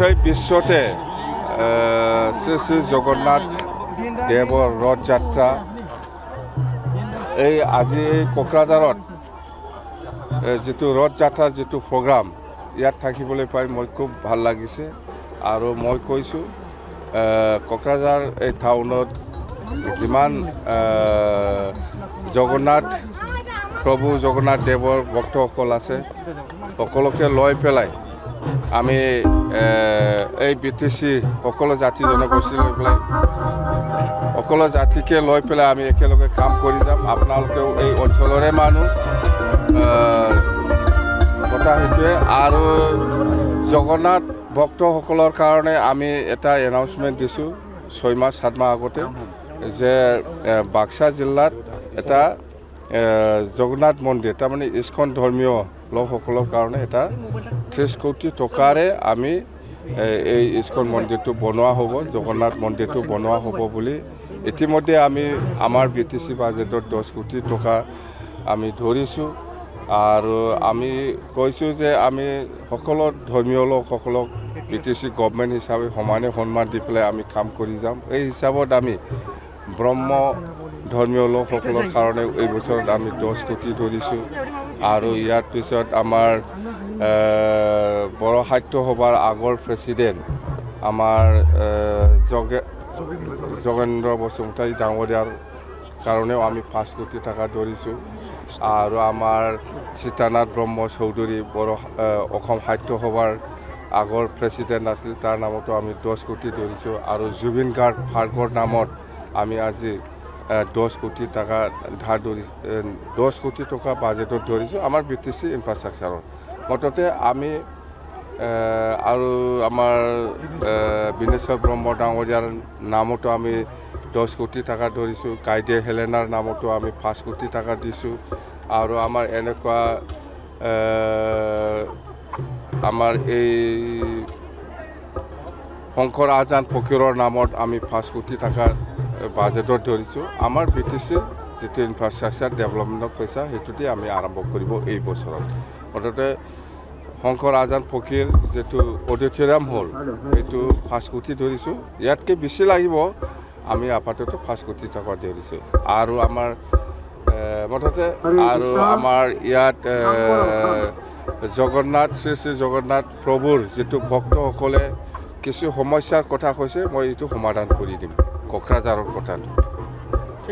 গোটেই বিশ্বতে শ্ৰী শ্ৰী জগন্নাথ দেৱৰ ৰথ যাত্ৰা এই আজি কোকৰাঝাৰত যেটো ৰথ যাত্ৰাৰ যেটো প্ৰগ্ৰাম ইয়াত থাকিবলৈ পাই মই খুব ভাল লাগিছে আৰু মই কৈছোঁ কোকৰাঝাৰ এই টাউনত যিমান জগন্নাথ প্ৰভু জগন্নাথ দেৱৰ ভক্তসকল আছে সকলোকে লৈ পেলাই আমি এই বিটিসি সকলো জাতি জনগোষ্ঠী লৈ পেলাই সকলো জাতিকে লৈ পেলাই আমি একেলগে কাম কৰি যাম আপোনালোকেও এই অঞ্চলৰে মানুহ কথা সেইটোৱে আৰু জগন্নাথ ভক্তসকলৰ কাৰণে আমি এটা এনাউন্সমেণ্ট দিছোঁ 6 মাহ 7 মাহ আগতে যে বাক্সা জিলাত এটা জগন্নাথ মন্দিৰ তাৰমানে ইস্কন ধৰ্মীয় লোকসকলৰ কাৰণে এটা 30 কোটি টকাৰে আমি এই ইস্কন মন্দিৰটো বনোৱা হ'ব জগন্নাথ মন্দিৰটো বনোৱা হ'ব বুলি ইতিমধ্যে আমি আমাৰ বিটিসি বাজেটত 10 কোটি টকা আমি ধৰিছোঁ আৰু আমি কৈছোঁ যে আমি সকলো ধৰ্মীয় লোকসকলক বিটিসি গভৰ্ণমেণ্ট হিচাপে সমানে সন্মান দি পেলাই আমি কাম কৰি যাম এই হিচাপত আমি ব্ৰহ্ম ধৰ্মীয় লোকসকলৰ কাৰণে এই বছৰত আমি 10 কোটি ধৰিছোঁ আৰু ইয়াৰ পিছত আমাৰ বড় সাহিত্য সভাৰ আগৰ প্ৰেছিডেণ্ট আমাৰ যোগেন্দ্ৰ বসুমতাৰী ডাঙৰীয়াৰ কাৰণেও আমি 5 কোটি টকা ধৰিছোঁ আৰু আমাৰ সীতানাথ ব্ৰহ্ম চৌধুৰী বড় অসম সাহিত্য সভাৰ আগৰ প্ৰেছিডেণ্ট আছিল তাৰ নামতো আমি 10 কোটি ধৰিছোঁ আৰু জুবিন গাৰ্গ পাৰ্কৰ নামত আমি আজি 10 কোটি টকা ধাৰ ধৰি 10 কোটি টকা বাজেটত ধৰিছোঁ আমাৰ বিটিসি ইনফ্ৰাষ্ট্ৰাকচাৰৰ মততে আমি আৰু আমাৰ বিনেশ্বৰ ব্ৰহ্ম ডাঙৰীয়াৰ নামতো আমি 10 কোটি টকা ধৰিছোঁ কাইদে হেলেনাৰ নামতো আমি 5 কোটি টকা দিছোঁ আৰু আমাৰ এনেকুৱা আমাৰ এই শংকৰ আজান ফকীৰৰ নামত আমি 5 কোটি টকা বাজেটত ধৰিছোঁ আমাৰ বিটিসিৰ যেটো ইনফ্ৰাষ্ট্ৰাকচাৰ ডেভেলপমেণ্টৰ পইচা সেইটো দি আমি আৰম্ভ কৰিব এই বছৰত মুঠতে শংকৰ আজান ফকীৰ যেটো অডিটৰিয়াম হল এইটো 5 কোটি ধৰিছোঁ ইয়াতকৈ বেছি লাগিব আমি আপাতত 5 কোটি টকা ধৰিছোঁ আৰু আমাৰ মুঠতে আৰু আমাৰ ইয়াত জগন্নাথ শ্ৰী শ্ৰী জগন্নাথ প্ৰভুৰ যেটো ভক্তসকলে কিছু সমস্যাৰ কথা কৈছে মই এইটো সমাধান কৰি দিম কোকৰাঝাৰৰ কথাটো